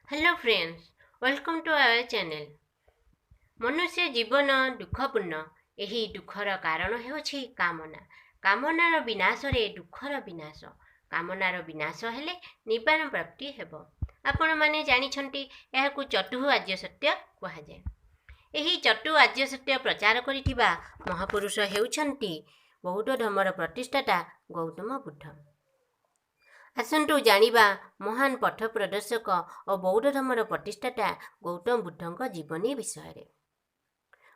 Hello friends, welcome to our channel. मनुष्य जीवन दुखपूर्ण। यही दुखर कारण ହେଉଛି कामना। कामनार विनाश रे दुखर विनाश। कामनार विनाश हेले निब्बाण प्राप्ति ହେବ। आपण माने जानिछंती एहाकु चतुः आर्य सत्य कुहाଯାଏ। ଏହି ଚଟୁ ଆର୍ଯ୍ୟ ସତ୍ୟ ପ୍ରଚାର କରିଥିବା ମହାପୁରୁଷ ହେଉଛନ୍ତି ବୌଦ୍ଧ ଧର୍ମର ପ୍ରତିଷ୍ଠାତା ଗୌତମ ବୁଦ୍ଧ। ଆସନ୍ତୁ ଜାଣିବା ମହାନ ପଥ ପ୍ରଦର୍ଶକ ଓ ବୌଦ୍ଧ ଧର୍ମର ପ୍ରତିଷ୍ଠାତା ଗୌତମ ବୁଦ୍ଧଙ୍କ ଜୀବନୀ ବିଷୟରେ।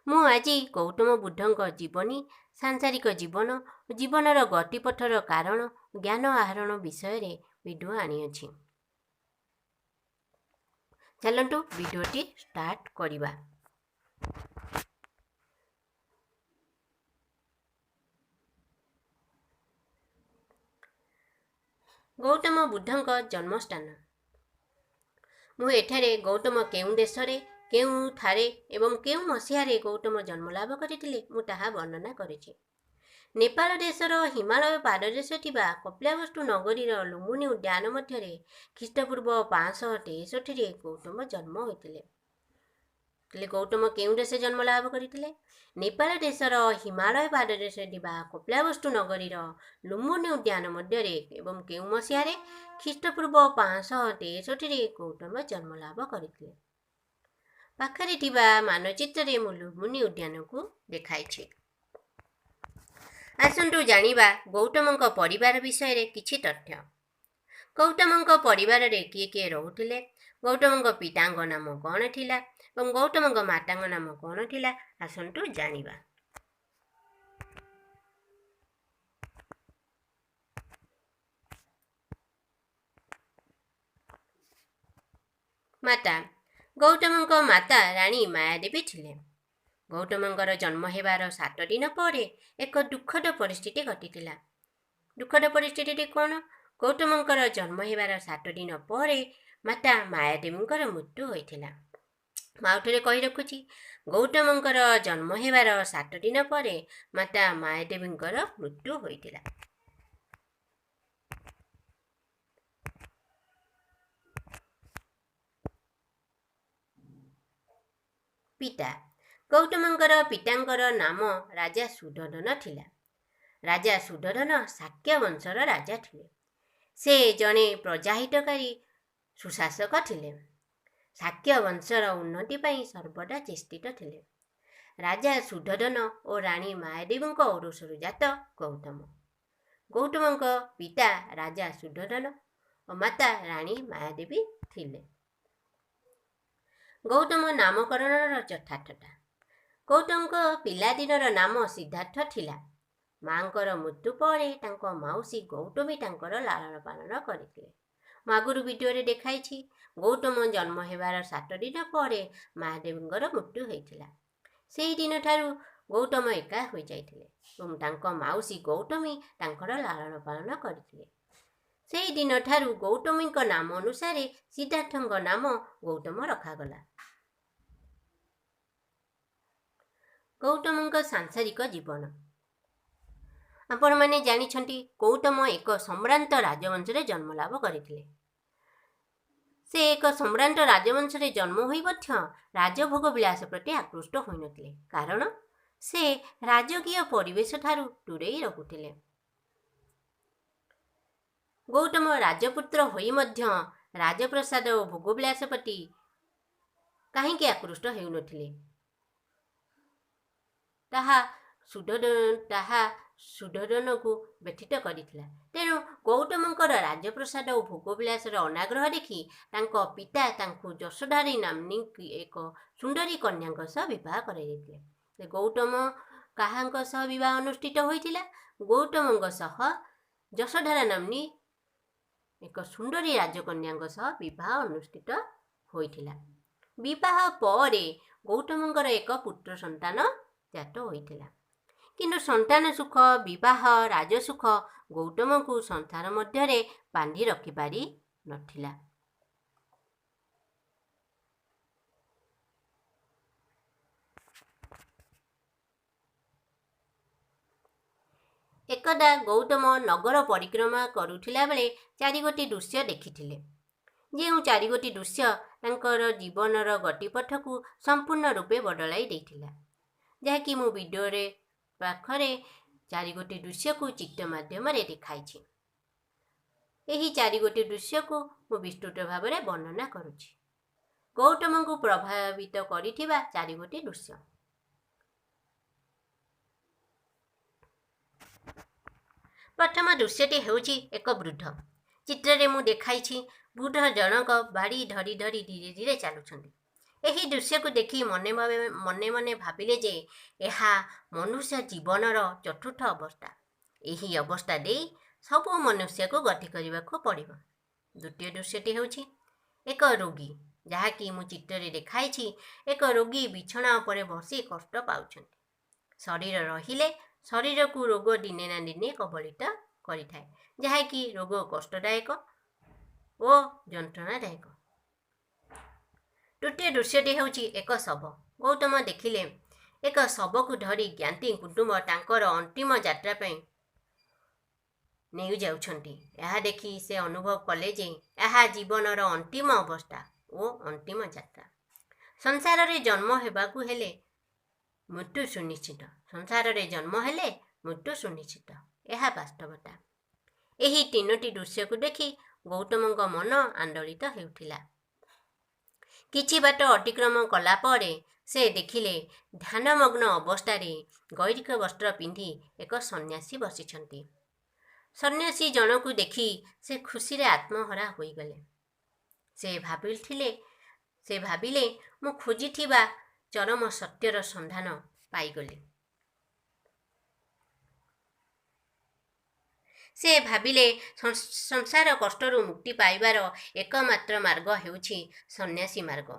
ମୁଁ ଆଜି ଗୌତମ ବୁଦ୍ଧଙ୍କ ଜୀବନୀ, ସାଂସାରିକ ଜୀବନ ଓ ଜୀବନର ଗତିପଥର କାରଣ, ଜ୍ଞାନ ଆହରଣ ବିଷୟରେ ଭିଡ଼ିଓ ଆଣିଅଛି। ଚାଲନ୍ତୁ ଭିଡ଼ିଓଟି ଷ୍ଟାର୍ଟ କରିବା। ଗୌତମ ବୁଦ୍ଧଙ୍କ ଜନ୍ମସ୍ଥାନ। ମୁଁ ଏଠାରେ ଗୌତମ କେଉଁ ଦେଶରେ, କେଉଁଠାରେ ଏବଂ କେଉଁ ମସିହାରେ ଗୌତମ ଜନ୍ମଲାଭ କରିଥିଲେ ମୁଁ ତାହା ବର୍ଣ୍ଣନା କରିଛି। ନେପାଳ ଦେଶର ହିମାଳୟ ପାଦଦେଶରେ ଥିବା କପିଳାବସ୍ତୁ ନଗରୀର ଲୁମ୍ବିନୀ ଉଦ୍ୟାନ ମଧ୍ୟରେ ଖ୍ରୀଷ୍ଟପୂର୍ବ 563ରେ ଗୌତମ ଜନ୍ମ ହୋଇଥିଲେ। ଗୌତମ କେଉଁ ଦେଶରେ ଜନ୍ମଲାଭ କରିଥିଲେ? ନେପାଳ ଦେଶର ହିମାଳୟ ପାଦଦେଶରେ ଥିବା କପିଳାବସ୍ତୁ ନଗରୀର ଲୁମ୍ବିନୀ ଉଦ୍ୟାନ ମଧ୍ୟରେ ଏବଂ କେଉଁ ମସିହାରେ? ଖ୍ରୀଷ୍ଟପୂର୍ବ 563ରେ ଗୌତମ ଜନ୍ମଲାଭ କରିଥିଲେ। ପାଖରେ ଥିବା ମାନଚିତ୍ରରେ ମୁଁ ଲୁମ୍ବିନୀ ଉଦ୍ୟାନକୁ ଦେଖାଇଛି। ଆସନ୍ତୁ ଜାଣିବା ଗୌତମଙ୍କ ପରିବାର ବିଷୟରେ କିଛି ତଥ୍ୟ। ଗୌତମଙ୍କ ପରିବାରରେ କିଏ କିଏ ରହୁଥିଲେ? ଗୌତମଙ୍କ ପିତାଙ୍କ ନାମ କ'ଣ ଥିଲା ଏବଂ ଗୌତମଙ୍କ ମାତାଙ୍କ ନାମ କ'ଣ ଥିଲା? ଆସନ୍ତୁ ଜାଣିବା। ମାତା। ଗୌତମଙ୍କ ମାତା ରାଣୀ ମାୟାଦେବୀ ଥିଲେ। ଗୌତମଙ୍କର ଜନ୍ମ ହେବାର 7 ଦିନ ପରେ ଏକ ଦୁଃଖଦ ପରିସ୍ଥିତି ଘଟିଥିଲା। ଦୁଃଖଦ ପରିସ୍ଥିତିଟି କ'ଣ? ଗୌତମଙ୍କର ଜନ୍ମ ହେବାର 7 ଦିନ ପରେ ମାତା ମାୟାଦେବୀଙ୍କର ମୃତ୍ୟୁ ହୋଇଥିଲା। ମାଉଥରେ କହି ରଖୁଛି, ଗୌତମଙ୍କର ଜନ୍ମ ହେବାର 7 ଦିନ ପରେ ମାତା ମାୟାଦେବୀଙ୍କର ମୃତ୍ୟୁ ହୋଇଥିଲା। ପିତା। ଗୌତମଙ୍କର ପିତାଙ୍କର ନାମ ରାଜା ସୁଧୋଧନ ଥିଲା। ରାଜା ସୁଧୋଧନ ଶାକ୍ୟ ବଂଶର ରାଜା ଥିଲେ। ସେ ଜଣେ ପ୍ରଜାହିତକାରୀ ସୁଶାସକ ଥିଲେ। ଶାକ୍ୟ ବଂଶର ଉନ୍ନତି ପାଇଁ ସର୍ବଦା ଚେଷ୍ଟିତ ଥିଲେ। ରାଜା ସୁଧୋଧନ ଓ ରାଣୀ ମାୟାଦେବୀଙ୍କ ଔରସରୁ ଜାତ ଗୌତମ। ଗୌତମଙ୍କ ପିତା ରାଜା ସୁଧୋଧନ ଓ ମାତା ରାଣୀ ମାୟାଦେବୀ ଥିଲେ। ଗୌତମ ନାମକରଣର ଯଥାର୍ଥତା। ଗୌତମଙ୍କ ପିଲାଦିନର ନାମ ସିଦ୍ଧାର୍ଥ ଥିଲା। ମାଙ୍କର ମୃତ୍ୟୁ ପରେ ତାଙ୍କ ମାଉସୀ ଗୌତମୀ ତାଙ୍କର ଲାଳନ ପାଳନ କରିଥିଲେ। ମୁଁ ଆଗରୁ ଭିଡ଼ିଓରେ ଦେଖାଇଛି, ଗୌତମ ଜନ୍ମ ହେବାର 7 ଦିନ ପରେ ମାୟାଦେବୀଙ୍କର ମୃତ୍ୟୁ ହୋଇଥିଲା। ସେହି ଦିନଠାରୁ ଗୌତମ ଏକା ହୋଇଯାଇଥିଲେ ଏବଂ ତାଙ୍କ ମାଉସୀ ଗୌତମୀ ତାଙ୍କର ଲାଳନ ପାଳନ କରିଥିଲେ। ସେହି ଦିନଠାରୁ ଗୌତମୀଙ୍କ ନାମ ଅନୁସାରେ ସିଦ୍ଧାର୍ଥଙ୍କ ନାମ ଗୌତମ ରଖାଗଲା। ଗୌତମଙ୍କ ସାଂସାରିକ ଜୀବନ। ଆପଣମାନେ ଜାଣିଛନ୍ତି, ଗୌତମ ଏକ ସମ୍ଭ୍ରାନ୍ତ ରାଜବଂଶରେ ଜନ୍ମଲାଭ କରିଥିଲେ। ସେ ଏକ ସମ୍ଭ୍ରାନ୍ତ ରାଜବଂଶରେ ଜନ୍ମ ହୋଇ ମଧ୍ୟ ରାଜଭୋଗ ବିଳାସ ପ୍ରତି ଆକୃଷ୍ଟ ହୋଇନଥିଲେ, କାରଣ ସେ ରାଜକୀୟ ପରିବେଶ ଠାରୁ ଦୂରେଇ ରହୁଥିଲେ। ଗୌତମ ରାଜପୁତ୍ର ହୋଇ ମଧ୍ୟ ରାଜପ୍ରସାଦ ଓ ଭୋଗବିଳାସ ପ୍ରତି କାହିଁକି ଆକୃଷ୍ଟ ହେଉନଥିଲେ? ତାହା ସୁଧୋଧନକୁ ବ୍ୟଥିତ କରିଥିଲା। ତେଣୁ ଗୌତମଙ୍କର ରାଜପ୍ରସାଦ ଓ ଭୋଗବିଳାସର ଅନାଗ୍ରହ ଦେଖି ତାଙ୍କ ପିତା ତାଙ୍କୁ ଯଶୋଧାରୀ ନାମ୍ନୀ ଏକ ସୁନ୍ଦରୀ କନ୍ୟାଙ୍କ ସହ ବିବାହ କରାଇଥିଲେ। ଗୌତମ କାହାଙ୍କ ସହ ବିବାହ ଅନୁଷ୍ଠିତ ହୋଇଥିଲା? ଗୌତମଙ୍କ ସହ ଯଶୋଧାରା ନାମ୍ନୀ ଏକ ସୁନ୍ଦରୀ ରାଜକନ୍ୟାଙ୍କ ସହ ବିବାହ ଅନୁଷ୍ଠିତ ହୋଇଥିଲା। ବିବାହ ପରେ ଗୌତମଙ୍କର ଏକ ପୁତ୍ର ସନ୍ତାନ ଜାତ ହୋଇଥିଲା। କିନ୍ତୁ ସନ୍ତାନ ସୁଖ, ବିବାହ, ରାଜସୁଖ ଗୌତମଙ୍କୁ ସଂସାର ମଧ୍ୟରେ ବାନ୍ଧି ରଖିପାରି ନଥିଲା। एकदा गौतम नगर परिक्रमा करुथिला बेले चारिगोटी दृश्य देखिथिले। ଯେଉଁ ଚାରିଗୋଟି ଦୃଶ୍ୟ ତାଙ୍କର ଜୀବନର ଗତିପଥକୁ ସମ୍ପୂର୍ଣ୍ଣ ରୂପେ ବଦଳାଇ ଦେଇଥିଲା, ଯାହାକି ମୁଁ ଭିଡ଼ିଓରେ ପାଖରେ 4 ଦୃଶ୍ୟକୁ ଚିତ୍ର ମାଧ୍ୟମରେ ଦେଖାଇଛି। ଏହି 4 ଦୃଶ୍ୟକୁ ମୁଁ ବିସ୍ତୃତ ଭାବରେ ବର୍ଣ୍ଣନା କରୁଛି। ଗୌତମଙ୍କୁ ପ୍ରଭାବିତ କରିଥିବା 4 ଦୃଶ୍ୟ। ପ୍ରଥମ ଦୃଶ୍ୟଟି ହେଉଛି ଏକ ବୃଦ୍ଧ। ଚିତ୍ରରେ ମୁଁ ଦେଖାଇଛି ବୃଦ୍ଧ ଜଣକ ବାଡ଼ି ଧରି ଧରି ଧୀରେ ଧୀରେ ଚାଲୁଛନ୍ତି। ଏହି ଦୃଶ୍ୟକୁ ଦେଖି ମନେ ମନେ ଭାବିଲେ ଯେ ଏହା ମନୁଷ୍ୟ ଜୀବନର ଚତୁର୍ଥ ଅବସ୍ଥା। ଏହି ଅବସ୍ଥା ଦେଇ ସବୁ ମନୁଷ୍ୟକୁ ଗତି କରିବାକୁ ପଡ଼ିବ। ଦ୍ୱିତୀୟ ଦୃଶ୍ୟଟି ହେଉଛି ଏକ ରୋଗୀ, ଯାହାକି ମୁଁ ଚିତ୍ରରେ ଦେଖାଇଛି। ଏକ ରୋଗୀ ବିଛଣା ଉପରେ ବସି କଷ୍ଟ ପାଉଛନ୍ତି। ଶରୀର ରହିଲେ ଶରୀରକୁ ରୋଗ ଦିନେ ନା ଦିନେ କବଳିତ କରିଥାଏ, ଯାହାକି ରୋଗ କଷ୍ଟଦାୟକ ଓ ଯନ୍ତ୍ରଣାଦାୟକ। ତୃତୀୟ ଦୃଶ୍ୟଟି ହେଉଛି ଏକ ଶବ। ଗୌତମ ଦେଖିଲେ ଏକ ଶବକୁ ଧରି ଜ୍ଞାତି କୁଟୁମ୍ବ ତାଙ୍କର ଅନ୍ତିମ ଯାତ୍ରା ପାଇଁ ନେଇଯାଉଛନ୍ତି। ଏହା ଦେଖି ସେ ଅନୁଭବ କଲେ ଯେ ଏହା ଜୀବନର ଅନ୍ତିମ ଅବସ୍ଥା ଓ ଅନ୍ତିମ ଯାତ୍ରା। ସଂସାରରେ ଜନ୍ମ ହେବାକୁ ହେଲେ ମୃତ୍ୟୁ ସୁନିଶ୍ଚିତ। ସଂସାରରେ ଜନ୍ମ ହେଲେ ମୃତ୍ୟୁ ସୁନିଶ୍ଚିତ, ଏହା ବାସ୍ତବତା। ଏହି 3ଟି ଦୃଶ୍ୟକୁ ଦେଖି ଗୌତମଙ୍କ ମନ ଆନ୍ଦୋଳିତ ହେଉଥିଲା। କିଛି ବାଟ ଅତିକ୍ରମ କଲା ପରେ ସେ ଦେଖିଲେ ଧ୍ୟାନମଗ୍ନ ଅବସ୍ଥାରେ ଗୈରିକ ବସ୍ତ୍ର ପିନ୍ଧି ଏକ ସନ୍ନ୍ୟାସୀ ବସିଛନ୍ତି। ସନ୍ନ୍ୟାସୀ ଜଣକୁ ଦେଖି ସେ ଖୁସିରେ ଆତ୍ମହରା ହୋଇଗଲେ। ସେ ଭାବିଲେ ମୁଁ ଖୋଜିଥିବା ଚରମ ସତ୍ୟର ସନ୍ଧାନ ପାଇଗଲି। ସେ ଭାବିଲେ ସଂସାର କଷ୍ଟରୁ ମୁକ୍ତି ପାଇବାର ଏକମାତ୍ର ମାର୍ଗ ହେଉଛି ସନ୍ନ୍ୟାସୀ ମାର୍ଗ।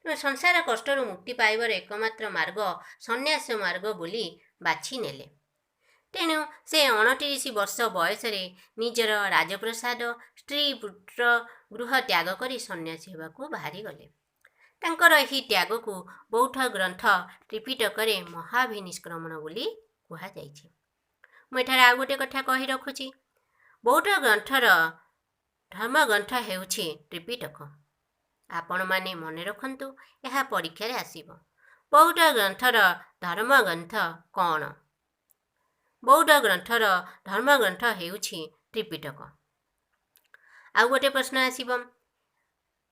ସଂସାର କଷ୍ଟରୁ ମୁକ୍ତି ପାଇବାର ଏକମାତ୍ର ମାର୍ଗ ସନ୍ନ୍ୟାସ ମାର୍ଗ ବୋଲି ବାଛି ନେଲେ। ତେଣୁ ସେ 29 ବର୍ଷ ବୟସରେ ନିଜର ରାଜପ୍ରସାଦ, ସ୍ତ୍ରୀ, ପୁତ୍ର, ଗୃହ ତ୍ୟାଗ କରି ସନ୍ନ୍ୟାସୀ ହେବାକୁ ବାହାରିଗଲେ। ତାଙ୍କର ଏହି ତ୍ୟାଗକୁ ବୌଦ୍ଧ ଗ୍ରନ୍ଥ ତ୍ରିପିଟକରେ ମହାଭିନିଷ୍କ୍ରମଣ ବୋଲି କୁହାଯାଇଛି। ମୁଁ ଏଠାରେ ଆଉ ଗୋଟେ କଥା କହି ରଖୁଛି। ବୌଦ୍ଧ ଗ୍ରନ୍ଥର ଧର୍ମଗ୍ରନ୍ଥ ହେଉଛି ତ୍ରିପିଟକ। ଆପଣମାନେ ମନେ ରଖନ୍ତୁ, ଏହା ପରୀକ୍ଷାରେ ଆସିବ। ବୌଦ୍ଧ ଗ୍ରନ୍ଥର ଧର୍ମଗ୍ରନ୍ଥ କ'ଣ? ବୌଦ୍ଧ ଗ୍ରନ୍ଥର ଧର୍ମଗ୍ରନ୍ଥ ହେଉଛି ତ୍ରିପିଟକ। ଆଉ ଗୋଟେ ପ୍ରଶ୍ନ ଆସିବ,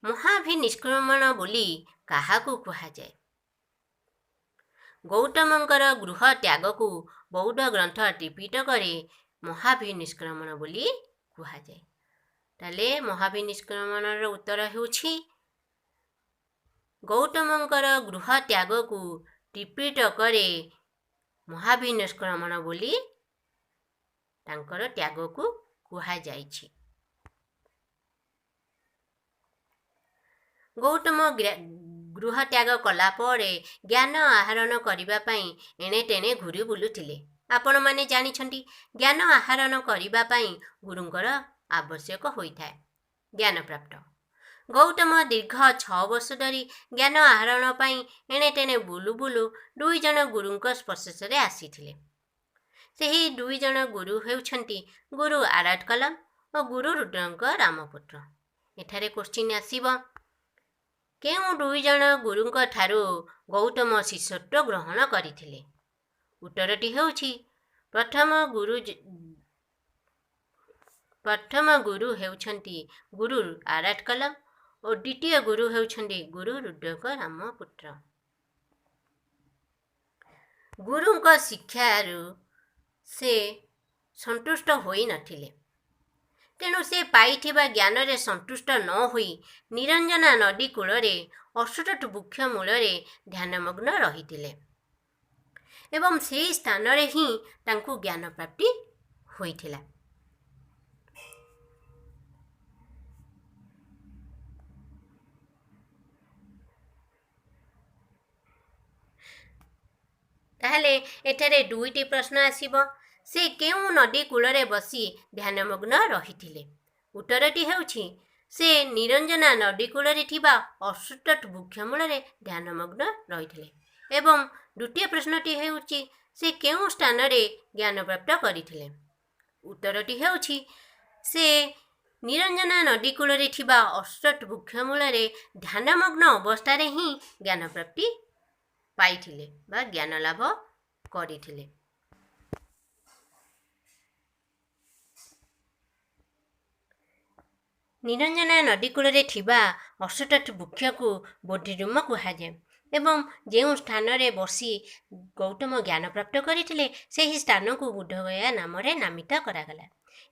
ମହାଭିନିଷ୍କ୍ରମଣ ବୋଲି କାହାକୁ କୁହାଯାଏ? ଗୌତମଙ୍କର ଗୃହ ତ୍ୟାଗକୁ ବୌଦ୍ଧ ଗ୍ରନ୍ଥ ତ୍ରିପିଟକରେ ମହାଭିନିଷ୍କ୍ରମଣ ବୋଲି କୁହାଯାଏ। ତାହେଲେ ମହାଭିନିଷ୍କ୍ରମଣର ଉତ୍ତର ହେଉଛି ଗୌତମଙ୍କର ଗୃହ ତ୍ୟାଗକୁ ତ୍ରିପିଟକରେ ମହାଭିନିଷ୍କ୍ରମଣ ବୋଲି ତାଙ୍କର ତ୍ୟାଗକୁ କୁହାଯାଇଛି। ଗୌତମ ଗୃହ ତ୍ୟାଗ କଲା ପରେ ଜ୍ଞାନ ଆହରଣ କରିବା ପାଇଁ ଏଣେ ତେଣେ ଘୁରି ବୁଲୁଥିଲେ। ଆପଣମାନେ ଜାଣିଛନ୍ତି, ଜ୍ଞାନ ଆହରଣ କରିବା ପାଇଁ ଗୁରୁଙ୍କର ଆବଶ୍ୟକ ହୋଇଥାଏ। ଜ୍ଞାନପ୍ରାପ୍ତ ଗୌତମ ଦୀର୍ଘ 6 ବର୍ଷ ଧରି ଜ୍ଞାନ ଆହରଣ ପାଇଁ ଏଣେ ତେଣେ ବୁଲୁ ବୁଲୁ 2 ଜଣ ଗୁରୁଙ୍କ ସ୍ପର୍ଶରେ ଆସିଥିଲେ। ସେହି 2 ଜଣ ଗୁରୁ ହେଉଛନ୍ତି ଗୁରୁ ଆରାଟ କଲମ ଓ ଗୁରୁ ରୁଦ୍ରଙ୍କ ରାମପୁତ୍ର। ଏଠାରେ କୋଶ୍ଚିନ୍ ଆସିବ, କେଉଁ 2 ଜଣ ଗୁରୁଙ୍କ ଠାରୁ ଗୌତମ ଶିଷ୍ୟତ୍ୱ ଗ୍ରହଣ କରିଥିଲେ? ଉତ୍ତରଟି ହେଉଛି ପ୍ରଥମ ଗୁରୁ ହେଉଛନ୍ତି ଗୁରୁ ଆରାଟ କଲମ ଓ ଦ୍ୱିତୀୟ ଗୁରୁ ହେଉଛନ୍ତି ଗୁରୁ ରୁଦ୍ରଙ୍କ ରାମପୁତ୍ର। ଗୁରୁଙ୍କ ଶିକ୍ଷାରୁ ସେ ସନ୍ତୁଷ୍ଟ ହୋଇନଥିଲେ। ତେଣୁ ସେ ପାଇଥିବା ଜ୍ଞାନରେ ସନ୍ତୁଷ୍ଟ ନ ହୋଇ ନିରଞ୍ଜନା ନଦୀ କୂଳରେ ଅଶ୍ୱତଥ ବୃକ୍ଷ ମୂଳରେ ଧ୍ୟାନମଗ୍ନ ରହିଥିଲେ ଏବଂ ସେହି ସ୍ଥାନରେ ହିଁ ତାଙ୍କୁ ଜ୍ଞାନ ପ୍ରାପ୍ତି ହୋଇଥିଲା। ତାହେଲେ ଏଠାରେ 2ଟି ପ୍ରଶ୍ନ ଆସିବ, ସେ କେଉଁ ନଦୀ କୂଳରେ ବସି ଧ୍ୟାନମଗ୍ନ ରହିଥିଲେ? ଉତ୍ତରଟି ହେଉଛି ସେ ନିରଞ୍ଜନା ନଦୀ କୂଳରେ ଥିବା ଅଶ୍ୱତଥ ବୃକ୍ଷ ମୂଳରେ ଧ୍ୟାନମଗ୍ନ ରହିଥିଲେ। ଏବଂ ଦ୍ୱିତୀୟ ପ୍ରଶ୍ନଟି ହେଉଛି ସେ କେଉଁ ସ୍ଥାନରେ ଜ୍ଞାନପ୍ରାପ୍ତ କରିଥିଲେ? ଉତ୍ତରଟି ହେଉଛି ସେ ନିରଞ୍ଜନା ନଦୀ କୂଳରେ ଥିବା ଅଷ୍ଟଟ ବୃକ୍ଷ ମୂଳରେ ଧ୍ୟାନମଗ୍ନ ଅବସ୍ଥାରେ ହିଁ ଜ୍ଞାନ ପ୍ରାପ୍ତି ପାଇଥିଲେ ବା ଜ୍ଞାନ ଲାଭ କରିଥିଲେ। ନିରଞ୍ଜନା ନଦୀ କୂଳରେ ଥିବା ଅଷ୍ଟଟ ବୃକ୍ଷକୁ ବୋଧିଡୁମ କୁହାଯାଏ ଏବଂ ଯେଉଁ ସ୍ଥାନରେ ବସି ଗୌତମ ଜ୍ଞାନ ପ୍ରାପ୍ତ କରିଥିଲେ ସେହି ସ୍ଥାନକୁ ବୁଦ୍ଧଗୟା ନାମରେ ନାମିତ କରାଗଲା।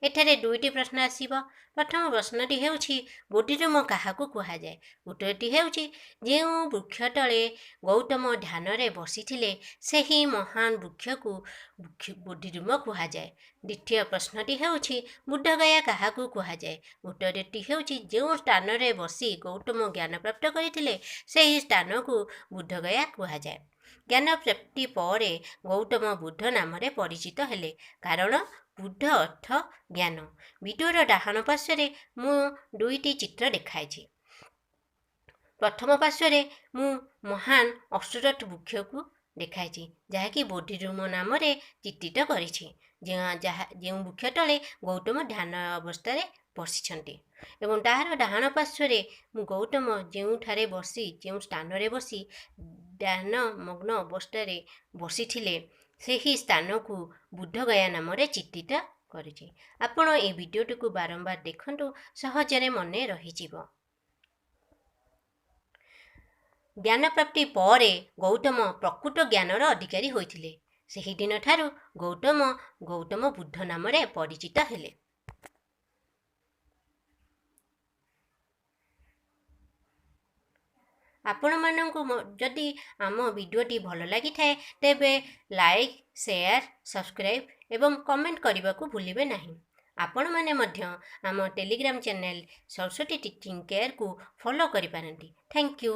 ଏଠାରେ ଦୁଇଟି ପ୍ରଶ୍ନ ଆସିବ। ପ୍ରଥମ ପ୍ରଶ୍ନଟି ହେଉଛି ବୋଧିଡୁମ କାହାକୁ କୁହାଯାଏ? ଉତ୍ତରଟି ହେଉଛି ଯେଉଁ ବୃକ୍ଷ ତଳେ ଗୌତମ ଧ୍ୟାନରେ ବସିଥିଲେ ସେହି ମହାନ ବୃକ୍ଷକୁ ବୋଧିଡୁମ କୁହାଯାଏ। ଦ୍ୱିତୀୟ ପ୍ରଶ୍ନଟି ହେଉଛି ବୁଦ୍ଧଗୟା କାହାକୁ କୁହାଯାଏ? ଉତ୍ତରଟି ହେଉଛି ଯେଉଁ ସ୍ଥାନରେ ବସି ଗୌତମ ଜ୍ଞାନ ପ୍ରାପ୍ତ କରିଥିଲେ ସେହି ସ୍ଥାନକୁ ବୁଦ୍ଧଗୟା କୁହାଯାଏ। ଜ୍ଞାନ ପ୍ରାପ୍ତି ପରେ ଗୌତମ ବୁଦ୍ଧ ନାମରେ ପରିଚିତ ହେଲେ କାରଣ ବୁଦ୍ଧ ଅର୍ଥ ଜ୍ଞାନ। ଭିଡ଼ିଓର ଡାହାଣ ପାର୍ଶ୍ୱରେ ମୁଁ ଦୁଇଟି ଚିତ୍ର ଦେଖାଇଛି। ପ୍ରଥମ ପାର୍ଶ୍ୱରେ ମୁଁ ମହାନ ଅଷ୍ଟଟ ବୃକ୍ଷକୁ ଦେଖାଇଛି ଯାହାକି ବୋଧିଡୁମ ନାମରେ ଚିତ୍ରିତ କରିଛି, ଯେଉଁ ବୃକ୍ଷ ତଳେ ଗୌତମ ଧ୍ୟାନ ଅବସ୍ଥାରେ ବସିଛନ୍ତି ଏବଂ ତାହାର ଡାହାଣ ପାର୍ଶ୍ୱରେ ମୁଁ ଗୌତମ ଯେଉଁ ସ୍ଥାନରେ ବସି ଧ୍ୟାନମଗ୍ନ ଅବସ୍ଥାରେ ବସିଥିଲେ ସେହି ସ୍ଥାନକୁ ବୁଦ୍ଧଗୟା ନାମରେ ଚିତ୍ରିତ କରିଛି। ଆପଣ ଏହି ଭିଡ଼ିଓଟିକୁ ବାରମ୍ବାର ଦେଖନ୍ତୁ, ସହଜରେ ମନେ ରହିଯିବ। ଜ୍ଞାନ ପ୍ରାପ୍ତି ପରେ ଗୌତମ ପ୍ରକୃତ ଜ୍ଞାନର ଅଧିକାରୀ ହୋଇଥିଲେ। ସେହିଦିନ ଠାରୁ ଗୌତମ ବୁଦ୍ଧ ନାମରେ ପରିଚିତ ହେଲେ। ଆପଣମାନଙ୍କୁ ଯଦି ଆମ ଭିଡ଼ିଓଟି ଭଲ ଲାଗିଥାଏ ତେବେ ଲାଇକ୍, ସେୟାର, ସବସ୍କ୍ରାଇବ୍ ଏବଂ କମେଣ୍ଟ କରିବାକୁ ଭୁଲିବେ ନାହିଁ। ଆପଣମାନେ ମଧ୍ୟ ଆମ ଟେଲିଗ୍ରାମ ଚ୍ୟାନେଲ ସରସ୍ୱତୀ ଟିଚିଂ କେୟାରକୁ ଫଲୋ କରିପାରନ୍ତି। Thank you.